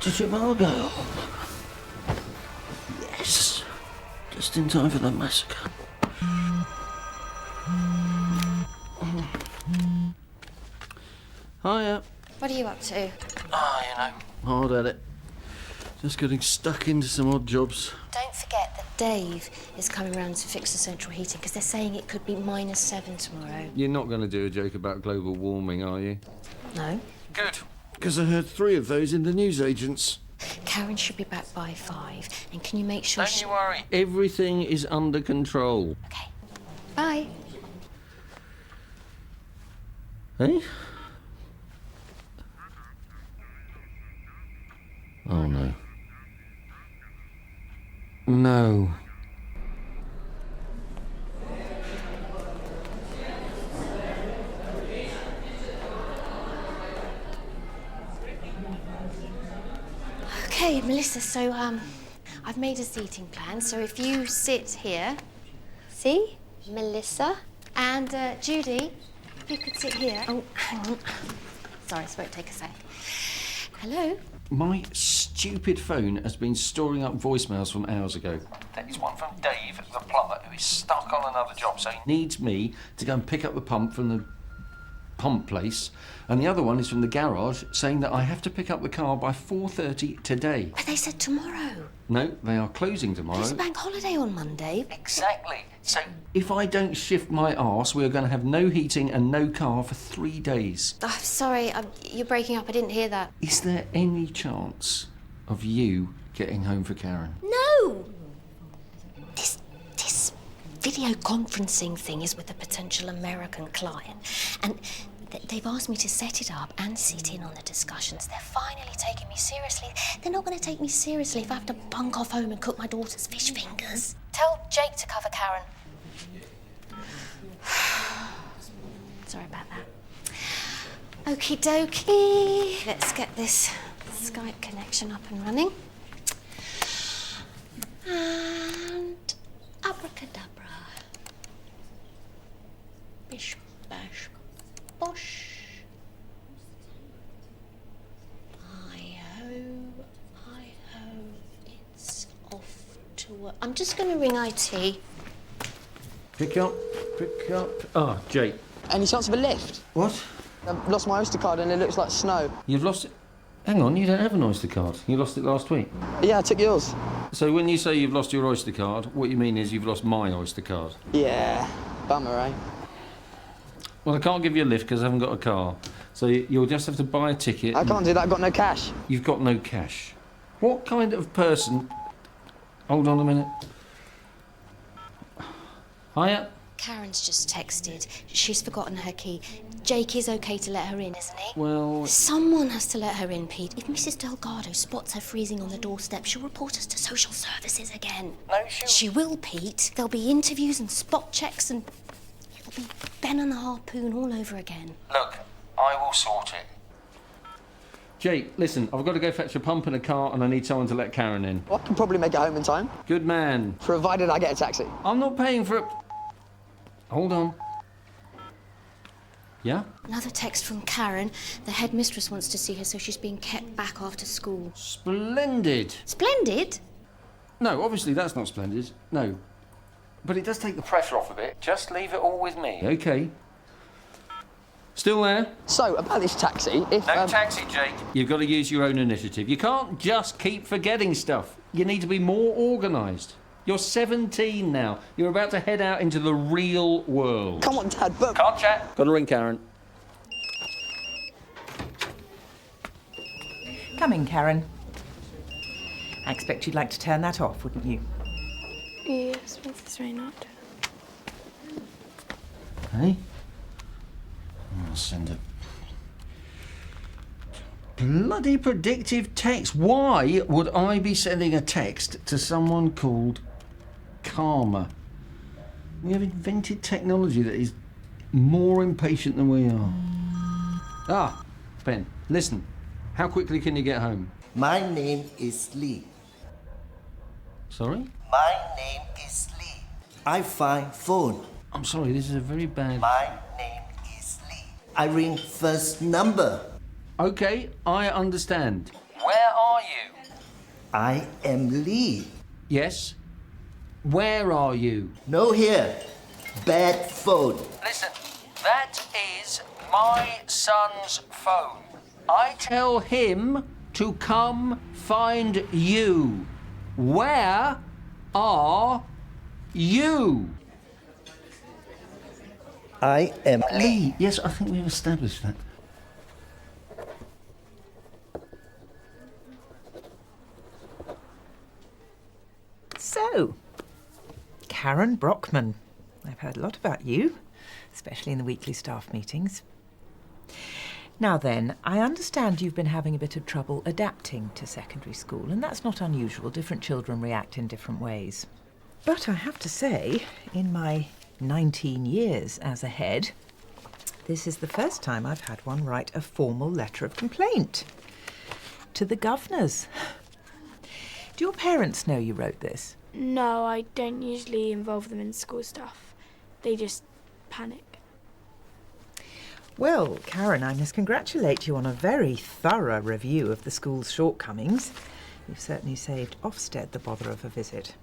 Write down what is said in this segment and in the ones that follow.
to Chicago. Yes. Just in time for the massacre. Hiya. What are you up to? Hard at it. Just getting stuck into some odd jobs. Don't forget that Dave is coming round to fix the central heating because they're saying it could be -7 tomorrow. You're not going to do a joke about global warming, are you? No. Good. Because I heard 3 of those in the newsagents. Karen should be back by 5. And can you make sure Don't you worry. Everything is under control. Okay. Bye. Hey? Oh, no. No. Okay, Melissa, so, I've made a seating plan, so if you sit here... See? Melissa. And, Judy, if you could sit here... Oh, hang on. Sorry, this won't take a sec. Hello? My stupid phone has been storing up voicemails from hours ago. That is one from Dave, the plumber, who is stuck on another job, so he needs me to go and pick up the pump from the pump place. And the other one is from the garage, saying that I have to pick up the car by 4:30 today. But they said tomorrow. No, they are closing tomorrow. There's a bank holiday on Monday. Exactly. So if I don't shift my arse, we are going to have no heating and no car for 3 days. Oh, sorry, you're breaking up. I didn't hear that. Is there any chance of you getting home for Karen? No! This video conferencing thing is with a potential American client. And they've asked me to set it up and sit in on the discussions. They're finally taking me seriously. They're not going to take me seriously if I have to bunk off home and cook my daughter's fish fingers. Tell Jake to cover Karen. Sorry about that. Okie dokie. Let's get this Skype connection up and running. And abracadabra. Bish, bash, bosh. Hi-ho, it's off to work. I'm just going to ring IT. Pick up. Ah, Jake. Any chance of a lift? What? I've lost my Oyster card and it looks like snow. You've lost it? Hang on, you don't have an Oyster card. You lost it last week. Yeah, I took yours. So when you say you've lost your Oyster card, what you mean is you've lost my Oyster card. Yeah, bummer, eh? Well, I can't give you a lift because I haven't got a car. So you'll just have to buy a ticket. I can't do that, I've got no cash. You've got no cash. What kind of person... Hold on a minute. Hiya. Karen's just texted. She's forgotten her key. Jake is okay to let her in, isn't he? Well... Someone has to let her in, Pete. If Mrs. Delgado spots her freezing on the doorstep, she'll report us to social services again. No, She will, Pete. There'll be interviews and spot checks and... it'll be Ben and the harpoon all over again. Look, I will sort it. Jake, listen, I've got to go fetch a pump and a car and I need someone to let Karen in. Well, I can probably make it home in time. Good man. Provided I get a taxi. I'm not paying for it. Hold on. Yeah? Another text from Karen. The headmistress wants to see her, so she's being kept back after school. Splendid. Splendid? No, obviously that's not splendid. No. But it does take the pressure off a bit. Just leave it all with me. Okay. Still there? So, about this taxi, if... No taxi, Jake. You've got to use your own initiative. You can't just keep forgetting stuff. You need to be more organised. You're 17 now. You're about to head out into the real world. Come on, Dad, but... Can't chat. Got to ring Karen. Come in, Karen. I expect you'd like to turn that off, wouldn't you? Yes, Mrs. Reynolds. Hey? I'll send a bloody predictive text. Why would I be sending a text to someone called Karma? We have invented technology that is more impatient than we are. Ah, Ben, listen. How quickly can you get home? My name is Lee. Sorry? My name is Lee. I find phone. I'm sorry, this is a very bad... My name is Lee. I ring first number. Okay, I understand. Where are you? I am Lee. Yes? Where are you? No here. Bad phone. Listen, that is my son's phone. I tell him to come find you. Where are you? I am Lee. Yes, I think we've established that. So, Karen Brockman. I've heard a lot about you, especially in the weekly staff meetings. Now then, I understand you've been having a bit of trouble adapting to secondary school, and that's not unusual. Different children react in different ways. But I have to say, in my 19 years as a head, this is the first time I've had one write a formal letter of complaint to the governors. Do your parents know you wrote this? No, I don't usually involve them in school stuff. They just panic. Well, Karen, I must congratulate you on a very thorough review of the school's shortcomings. You've certainly saved Ofsted the bother of a visit.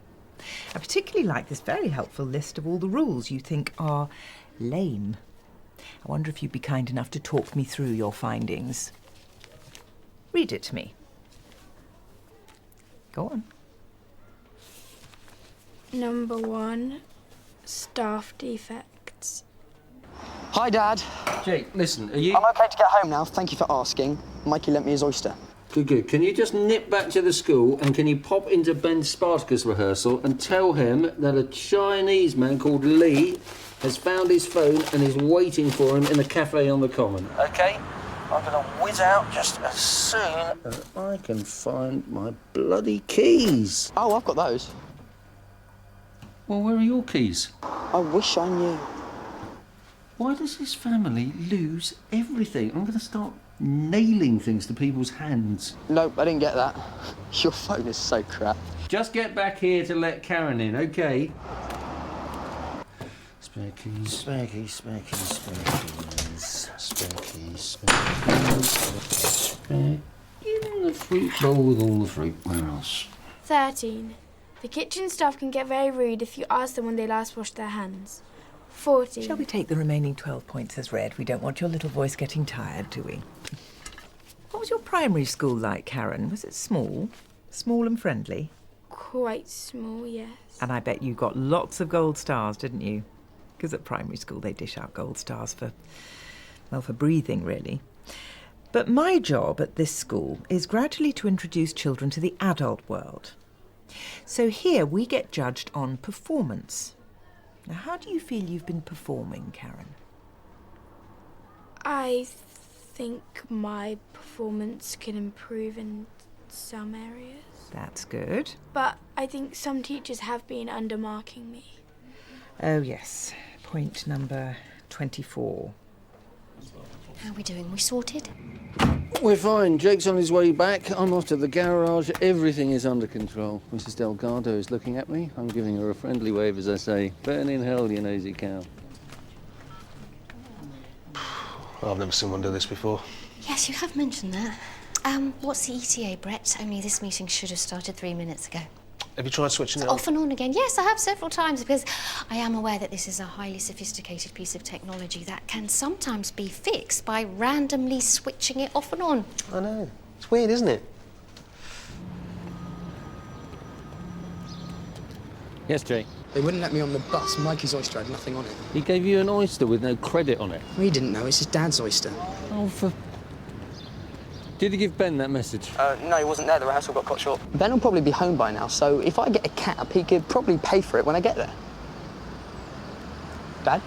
I particularly like this very helpful list of all the rules you think are lame. I wonder if you'd be kind enough to talk me through your findings. Read it to me. Go on. Number 1, staff defects. Hi, Dad. Jake, listen, are you... I'm okay to get home now. Thank you for asking. Mikey lent me his oyster. Good, good. Can you just nip back to the school and can you pop into Ben Spartacus rehearsal and tell him that a Chinese man called Lee has found his phone and is waiting for him in the cafe on the common? OK? I'm going to whiz out just as soon as I can find my bloody keys. Oh, I've got those. Well, where are your keys? I wish I knew. Why does this family lose everything? I'm going to start nailing things to people's hands. Nope, I didn't get that. Your phone is so crap. Just get back here to let Karen in, OK? Spare keys, spare keys, spare keys, spare keys, spare keys, spare keys, spare... In the fruit bowl with all the fruit. Where else? 13. The kitchen staff can get very rude if you ask them when they last washed their hands. 14. Shall we take the remaining 12 points as read? We don't want your little voice getting tired, do we? What was your primary school like, Karen? Was it small? Small and friendly? Quite small, yes. And I bet you got lots of gold stars, didn't you? Because at primary school they dish out gold stars for breathing, really. But my job at this school is gradually to introduce children to the adult world. So here we get judged on performance. Now, how do you feel you've been performing, Karen? I think my performance can improve in some areas. That's good. But I think some teachers have been undermarking me. Oh, yes. Point number 24. How are we doing? We sorted? We're fine. Jake's on his way back. I'm off to the garage. Everything is under control. Mrs. Delgado is looking at me. I'm giving her a friendly wave as I say, burn in hell, you nosy cow. I've never seen one do this before. Yes, you have mentioned that. What's the ETA, Brett? Only this meeting should have started 3 minutes ago. Have you tried switching it on? Off and on again. Yes, I have several times because I am aware that this is a highly sophisticated piece of technology that can sometimes be fixed by randomly switching it off and on. I know. It's weird, isn't it? Yes, Jake? They wouldn't let me on the bus. Mikey's oyster had nothing on it. He gave you an oyster with no credit on it. We didn't know. It's his dad's oyster. Oh, for... Did he give Ben that message? No, he wasn't there. The rehearsal got cut short. Ben will probably be home by now, so if I get a cab, he could probably pay for it when I get there. Dad?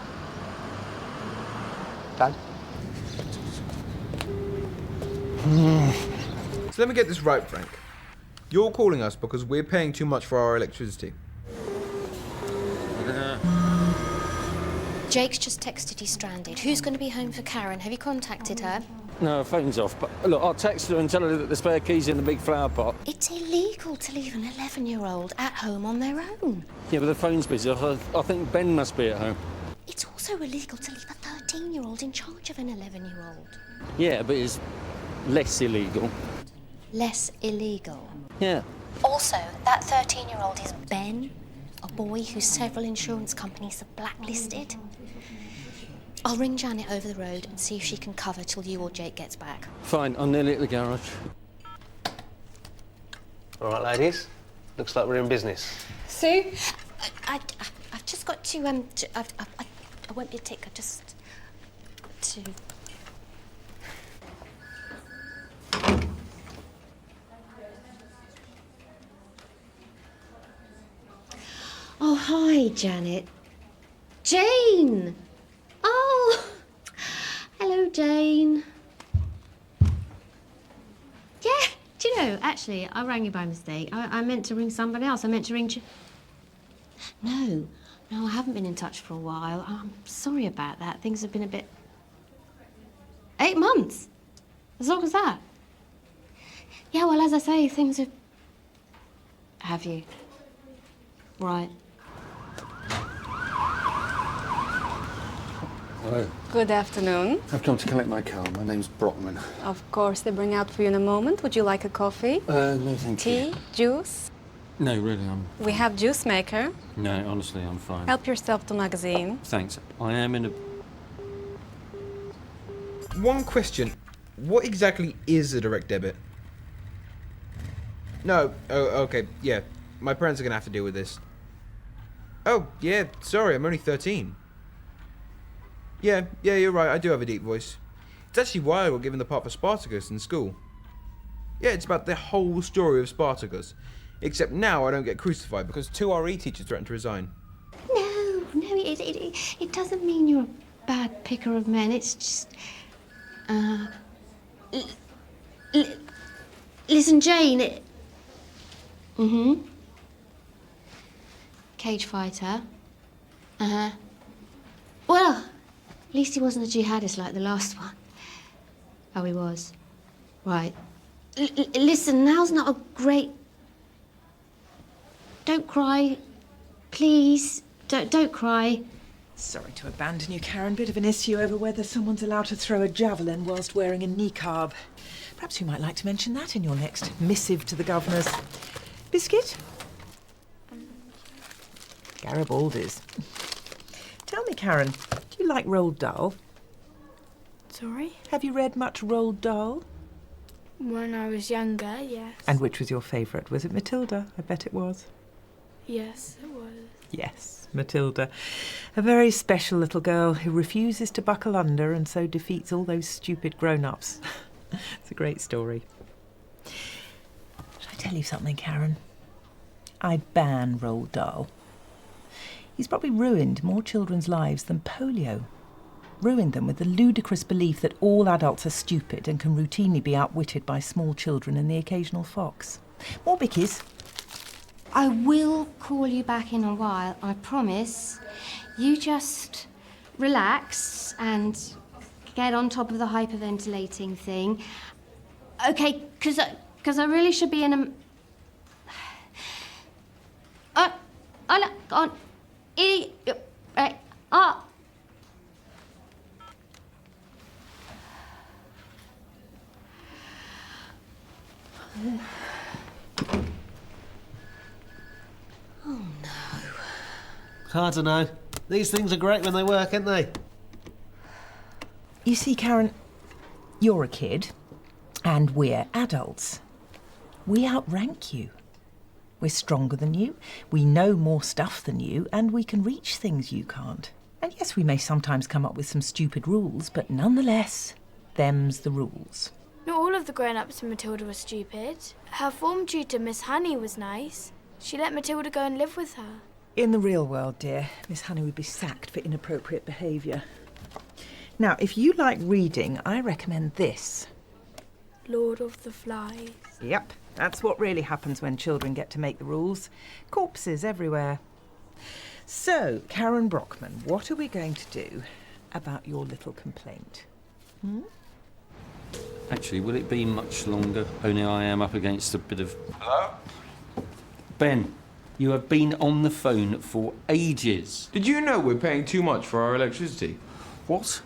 Dad? So let me get this right, Frank. You're calling us because we're paying too much for our electricity. Jake's just texted he's stranded. Who's going to be home for Karen? Have you contacted her? No, her phone's off, but look, I'll text her and tell her that the spare key's in the big flower pot. It's illegal to leave an 11-year-old at home on their own. Yeah, but the phone's busy. I think Ben must be at home. It's also illegal to leave a 13-year-old in charge of an 11-year-old. Yeah, but it's less illegal. Less illegal? Yeah, Also, that 13-year-old is Ben, a boy who several insurance companies have blacklisted. I'll ring Janet over the road and see if she can cover till you or Jake gets back. Fine, I'm nearly at the garage. All right, ladies. Looks like we're in business. Sue? I've just got to, I won't be a tick, I've just got to... Oh, hi, Janet. Jane! Oh! Hello, Jane. Yeah, do you know, actually, I rang you by mistake. I meant to ring somebody else. I meant to ring... No, I haven't been in touch for a while. I'm sorry about that. Things have been a bit... 8 months? As long as that? Yeah, well, as I say, things have... Have you? Right. Hello. Good afternoon. I've come to collect my car. My name's Brockman. Of course, they bring out for you in a moment. Would you like a coffee? No, thank you. Tea? Juice? No, really, We have juice maker. No, honestly, I'm fine. Help yourself to magazine. Thanks. I am in a... One question. What exactly is a direct debit? No. Oh, okay. Yeah. My parents are going to have to deal with this. Oh, yeah. Sorry, I'm only 13. Yeah, you're right. I do have a deep voice. It's actually why I got given the part for Spartacus in school. Yeah, it's about the whole story of Spartacus. Except now I don't get crucified because 2 RE teachers threatened to resign. No, it doesn't mean you're a bad picker of men. It's just... listen, Jane, Cage fighter. Uh-huh. Well, at least he wasn't a jihadist like the last one. Oh, he was. Right. Listen, now's not a great... Don't cry. Please, don't cry. Sorry to abandon you, Karen. Bit of an issue over whether someone's allowed to throw a javelin whilst wearing a niqab. Perhaps you might like to mention that in your next missive to the governors. Biscuit? Garibaldi's. Tell me, Karen, do you like Roald Dahl? Sorry? Have you read much Roald Dahl? When I was younger, yes. And which was your favourite? Was it Matilda? I bet it was. Yes, it was. Yes, Matilda. A very special little girl who refuses to buckle under and so defeats all those stupid grown-ups. It's a great story. Shall I tell you something, Karen? I ban Roald Dahl. He's probably ruined more children's lives than polio. Ruined them with the ludicrous belief that all adults are stupid and can routinely be outwitted by small children and the occasional fox. More bickies. I will call you back in a while, I promise. You just relax and get on top of the hyperventilating thing. Okay, because I really should be in a... Oh, no. I don't know. These things are great when they work, aren't they? You see, Karen, you're a kid, and we're adults. We outrank you. We're stronger than you, we know more stuff than you, and we can reach things you can't. And yes, we may sometimes come up with some stupid rules, but nonetheless, them's the rules. Not all of the grown-ups in Matilda were stupid. Her form tutor, Miss Honey, was nice. She let Matilda go and live with her. In the real world, dear, Miss Honey would be sacked for inappropriate behaviour. Now, if you like reading, I recommend this. Lord of the Flies. Yep, that's what really happens when children get to make the rules. Corpses everywhere. So, Karen Brockman, what are we going to do about your little complaint? Actually, will it be much longer? Only I am up against a bit of... Hello? Ben, you have been on the phone for ages. Did you know we're paying too much for our electricity? What?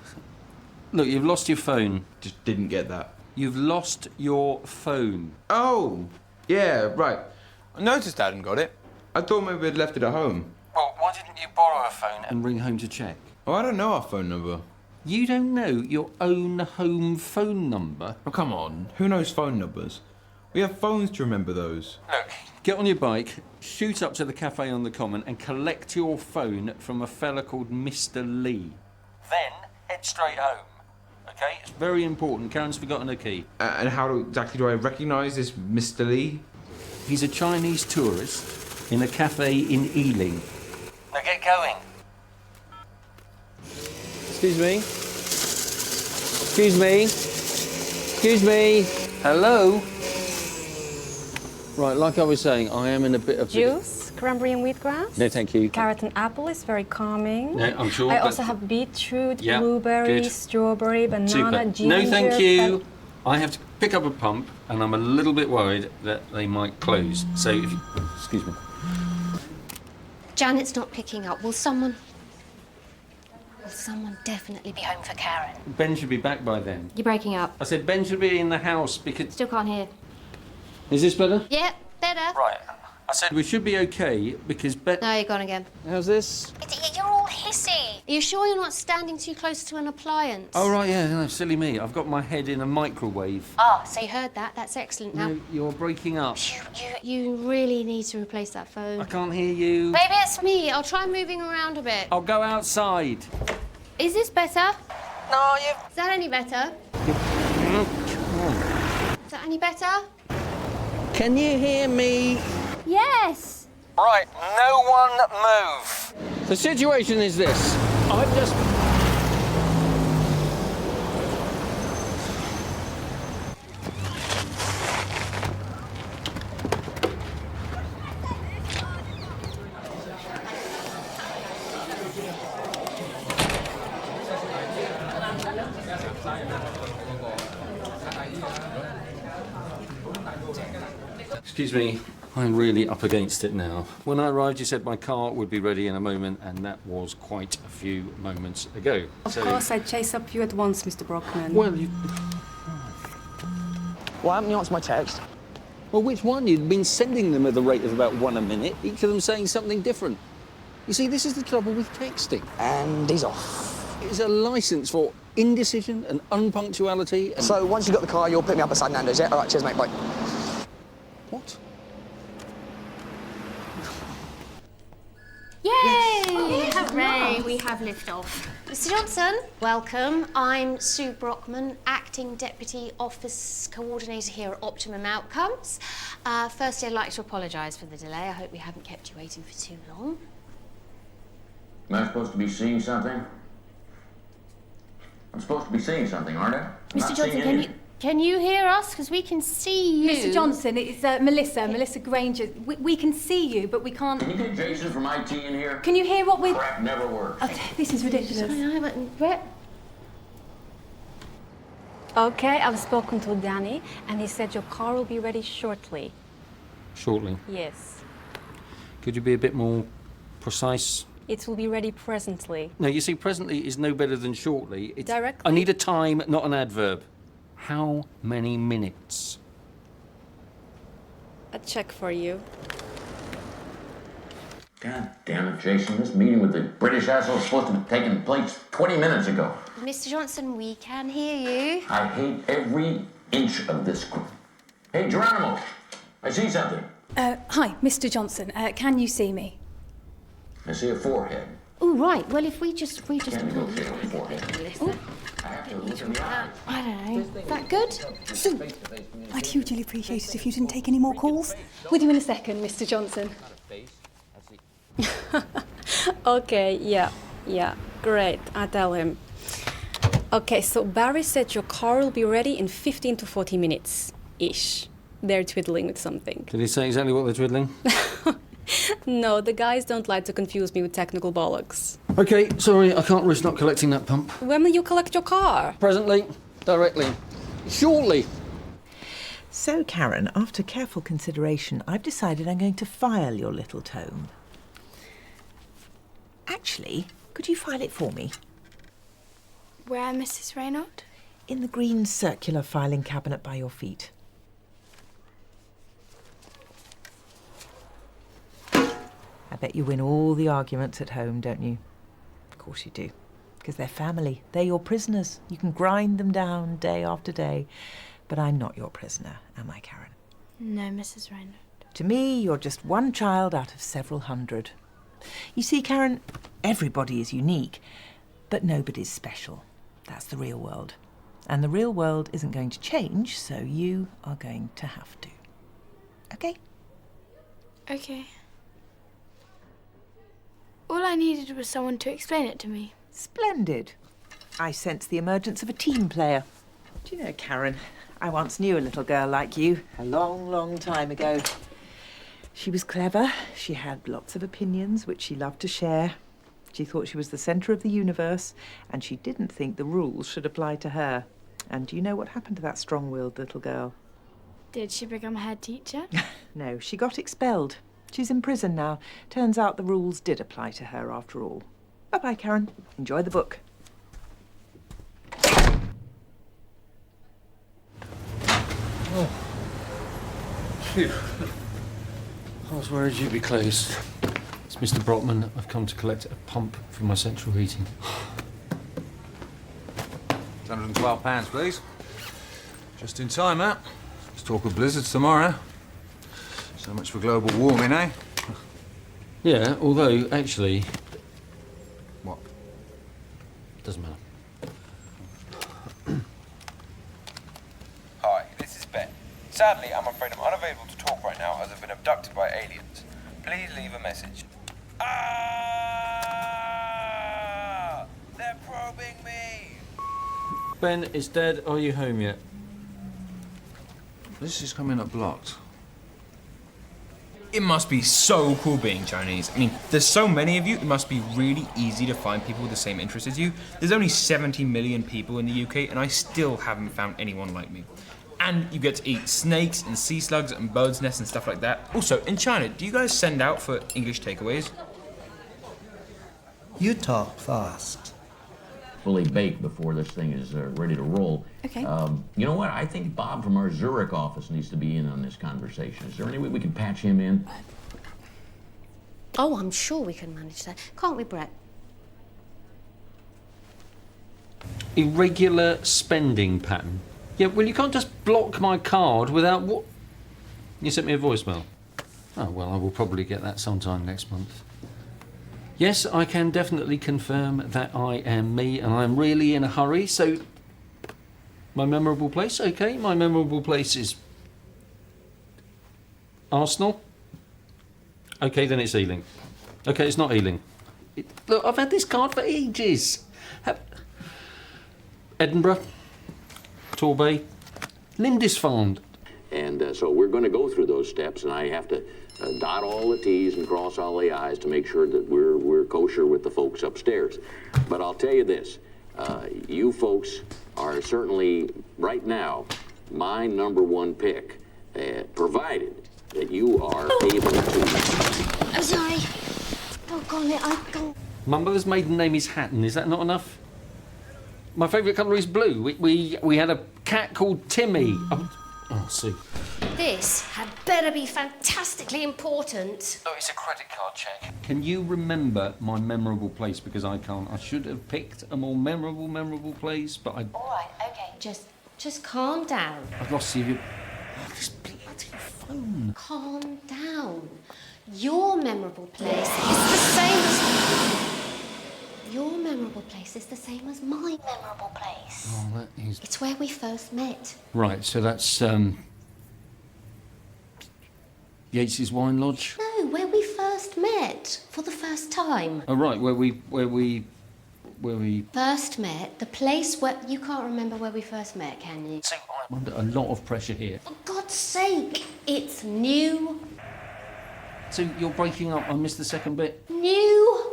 Look, you've lost your phone. Just didn't get that. You've lost your phone. Oh, yeah, right. I noticed I hadn't got it. I thought maybe I'd left it at home. Well, why didn't you borrow a phone and ring home to check? Oh, I don't know our phone number. You don't know your own home phone number? Oh, come on. Who knows phone numbers? We have phones to remember those. Look, get on your bike, shoot up to the cafe on the common and collect your phone from a fella called Mr. Lee. Then head straight home. Okay? It's very important. Karen's forgotten her key. And how exactly do I recognise this Mr. Lee? He's a Chinese tourist in a cafe in Ealing. Now get going. Excuse me? Excuse me? Excuse me? Hello? Right, like I was saying, I am in a bit of... Juice, cranberry and wheatgrass. No, thank you. Carrot and apple is very calming. No, I'm sure. I also have beetroot, Yeah, blueberry, good. strawberry, banana, Super. ginger. No, thank you. I have to pick up a pump, and I'm a little bit worried that they might close. So if you... Excuse me. Janet's not picking up. Will someone definitely be home for Karen? Ben should be back by then. You're breaking up. I said Ben should be in the house because... Still can't hear. Is this better? Yeah, better. Right. I said we should be okay because Ben... No, you're gone again. How's this? You're all hissy. Are you sure you're not standing too close to an appliance? Oh, right, yeah, no, silly me. I've got my head in a microwave. Ah, so you heard that. That's excellent. Now, No, you're breaking up. you really need to replace that phone. I can't hear you. Maybe it's me. I'll try moving around a bit. I'll go outside. Is this better? No, you... Is that any better? Is that any better? Can you hear me? Yes. Right, no one move. The situation is this. I've just... Excuse me, I'm really up against it now. When I arrived, you said my car would be ready in a moment, and that was quite a few moments ago. Of course, I'd chase up you at once, Mr. Brockman. Well, you... Why haven't you answered my text? Well, which one? You'd been sending them at the rate of about one a minute, each of them saying something different. You see, this is the trouble with texting. And he's off. It's a licence for indecision and unpunctuality and... So once you've got the car, you'll pick me up beside Nando's, yeah? All right, cheers, mate, bye. What? Yay! Hooray! We have liftoff. Mr. Johnson, welcome. I'm Sue Brockman, Acting Deputy Office Coordinator here at Optimum Outcomes. Firstly, I'd like to apologise for the delay. I hope we haven't kept you waiting for too long. Am I supposed to be seeing something? I'm supposed to be seeing something, aren't I? Mr. Johnson, can you hear us? Because we can see you. Mr. Johnson, it's Melissa Granger. We can see you, but we can't... Can you get Jason from IT in here? Can you hear what we... Crap never works. Oh, this is ridiculous. I know, but Brett... Okay, I've spoken to Danny, and he said your car will be ready shortly. Shortly. Yes. Could you be a bit more precise? It will be ready presently. No, you see, presently is no better than shortly. It's... Directly? I need a time, not an adverb. How many minutes? A check for you. God damn it, Jason. This meeting with the British asshole is supposed to have taken place 20 minutes ago. Mr. Johnson, we can hear you. I hate every inch of this. Hey, Geronimo, I see something. Hi, Mr. Johnson. Can you see me? I see a forehead. Oh, right. Well, if we just... Can't negotiate on a forehead. Melissa. I have to look in the eyes. I don't know. Is that good? Sue, I'd hugely appreciate it if you didn't take any more calls. With you in a second, Mr. Johnson. Okay, yeah, great. I'll tell him. Okay, so Barry said your car will be ready in 15 to 40 minutes-ish. They're twiddling with something. Did he say exactly what they're twiddling? No, the guys don't like to confuse me with technical bollocks. OK, sorry, I can't risk not collecting that pump. When will you collect your car? Presently, directly, shortly. So, Karen, after careful consideration, I've decided I'm going to file your little tome. Actually, could you file it for me? Where, Mrs. Raynaud? In the green circular filing cabinet by your feet. I bet you win all the arguments at home, don't you? Of course you do. Because they're family. They're your prisoners. You can grind them down day after day. But I'm not your prisoner, am I, Karen? No, Mrs. Reynolds. To me, you're just one child out of several hundred. You see, Karen, everybody is unique, but nobody's special. That's the real world. And the real world isn't going to change, so you are going to have to. Okay? Okay. All I needed was someone to explain it to me. Splendid. I sense the emergence of a team player. Do you know, Karen, I once knew a little girl like you a long, long time ago. She was clever. She had lots of opinions, which she loved to share. She thought she was the centre of the universe, and she didn't think the rules should apply to her. And do you know what happened to that strong-willed little girl? Did she become a head teacher? No, she got expelled. She's in prison now. Turns out the rules did apply to her after all. Bye-bye, Karen. Enjoy the book. Oh. Phew. I was worried you'd be closed. It's Mr. Brockman. I've come to collect a pump for my central heating. £112, please. Just in time, Matt. Let's talk of blizzards tomorrow. So much for global warming, eh? Yeah, although, actually... What? Doesn't matter. Hi, this is Ben. Sadly, I'm afraid I'm unavailable to talk right now as I've been abducted by aliens. Please leave a message. Ah! They're probing me! Ben is dead. Are you home yet? This is coming up blocked. It must be so cool being Chinese. I mean, there's so many of you, it must be really easy to find people with the same interests as you. There's only 70 million people in the UK, and I still haven't found anyone like me. And you get to eat snakes and sea slugs and birds' nests and stuff like that. Also, in China, do you guys send out for English takeaways? You talk fast. Fully baked before this thing is ready to roll. Okay. You know what? I think Bob from our Zurich office needs to be in on this conversation. Is there any way we can patch him in? Oh, I'm sure we can manage that. Can't we, Brett? Irregular spending pattern. Yeah, well, you can't just block my card without what? You sent me a voicemail. Oh, well, I will probably get that sometime next month. Yes, I can definitely confirm that I am me, and I'm really in a hurry, so... My memorable place? Okay, my memorable place is... Arsenal? Okay, then it's Ealing. Okay, it's not Ealing. Look, I've had this card for ages. Edinburgh, Torbay, Lindisfarne. And so we're going to go through those steps, and I have to dot all the T's and cross all the I's to make sure that we're kosher with the folks upstairs. But I'll tell you this, you folks are certainly, right now, my #1 pick, provided that you are able to... I'm sorry. Doggone it, I've gone... My mother's maiden name is Hatton, is that not enough? My favourite colour is blue. We had a cat called Timmy. Oh, Sue. This had better be fantastically important. Oh, it's a credit card check. Can you remember my memorable place? Because I can't. I should have picked a more memorable place, but I... All right, okay, just calm down. I've lost you. Oh, this bloody phone. Calm down. Your memorable place is the same as... Your memorable place is the same as my memorable place. Oh, that is... It's where we first met. Right, so that's, Yates's Wine Lodge? No, where we first met for the first time. Oh, right, where we... First met, the place where... You can't remember where we first met, can you? So I'm under a lot of pressure here. For God's sake, it's new. So you're breaking up, I missed the second bit. New.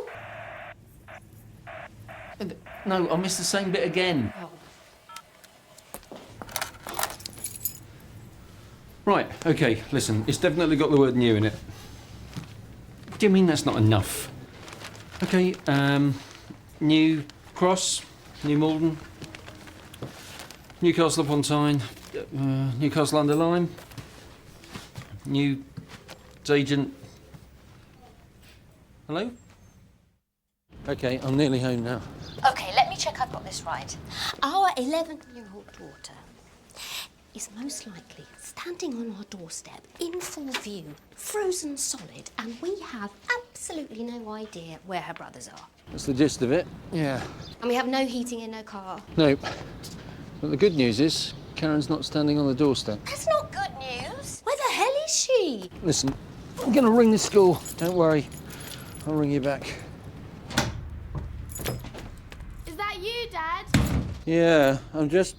No, I missed the same bit again. Oh. Right, okay, listen, it's definitely got the word new in it. What do you mean that's not enough? Okay, New Cross, New Malden, Newcastle upon Tyne, Newcastle under Lyme, New Agent, Hello? Okay, I'm nearly home now. OK, let me check I've got this right. Our 11-year-old daughter is most likely standing on our doorstep in full view, frozen solid, and we have absolutely no idea where her brothers are. That's the gist of it, yeah. And we have no heating in her car. Nope. But the good news is, Karen's not standing on the doorstep. That's not good news. Where the hell is she? Listen, I'm gonna ring the school. Don't worry. I'll ring you back. Is that you, Dad? Yeah, I'm just...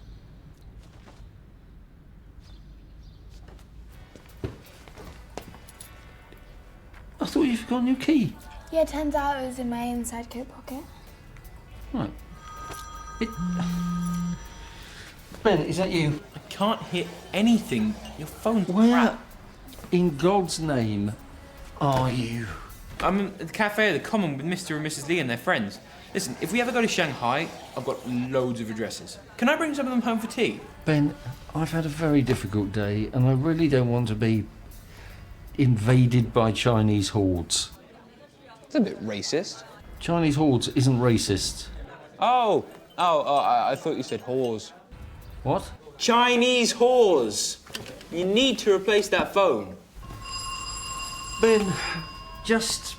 I thought you forgot your key. Yeah, turns out it was in my inside coat pocket. Right. Ben, is that you? I can't hear anything. Your phone's Where crap. in God's name are you? I'm at the cafe at the Common with Mr. and Mrs. Lee and their friends. Listen, if we ever go to Shanghai, I've got loads of addresses. Can I bring some of them home for tea? Ben, I've had a very difficult day and I really don't want to be invaded by Chinese hordes. It's a bit racist. Chinese hordes isn't racist. Oh, I thought you said whores. What? Chinese whores! You need to replace that phone. Ben, just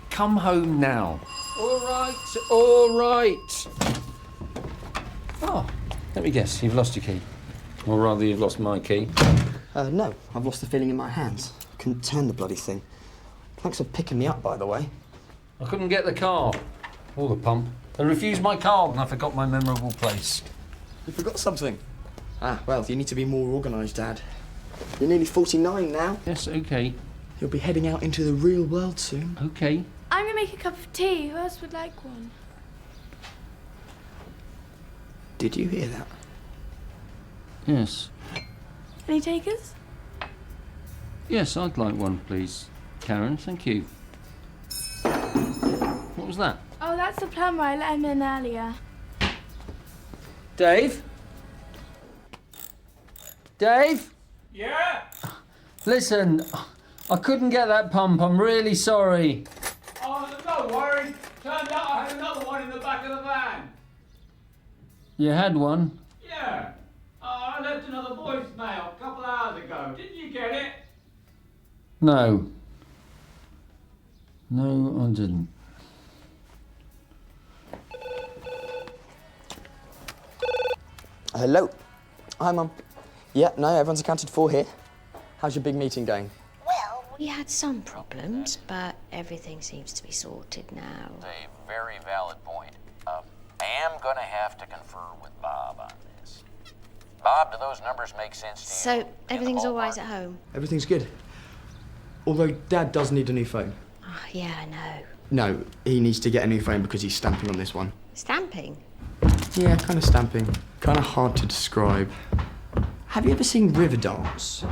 come home now. All right. Oh, let me guess, you've lost your key. Or rather, you've lost my key. No, I've lost the feeling in my hands. Couldn't turn the bloody thing. Thanks for picking me up, by the way. I couldn't get the car. Or the pump. They refused my card and I forgot my memorable place. You forgot something? Ah, well, you need to be more organised, Dad. You're nearly 49 now. Yes, OK. You'll be heading out into the real world soon. OK. I'm gonna make a cup of tea. Who else would like one? Did you hear that? Yes. Any takers? Yes, I'd like one, please. Karen, thank you. What was that? Oh, that's the plumber. I let him in earlier. Dave? Dave? Yeah? Listen, I couldn't get that pump. I'm really sorry. Oh, don't worry. Turned out I had another one in the back of the van. You had one? Yeah. I left another voicemail a couple hours ago. Didn't you get it? No. No, I didn't. Hello. Hi, Mum. Yeah, no, everyone's accounted for here. How's your big meeting going? Well, we had some problems, but everything seems to be sorted now. A very valid point. I am going to have to confer with Bob on this. Bob, do those numbers make sense to you? So, everything's all right at home? Everything's good. Although Dad does need a new phone. Oh, yeah, I know. No, he needs to get a new phone because he's stamping on this one. Stamping? Yeah, kind of stamping. Kind of hard to describe. Have you ever seen Riverdance?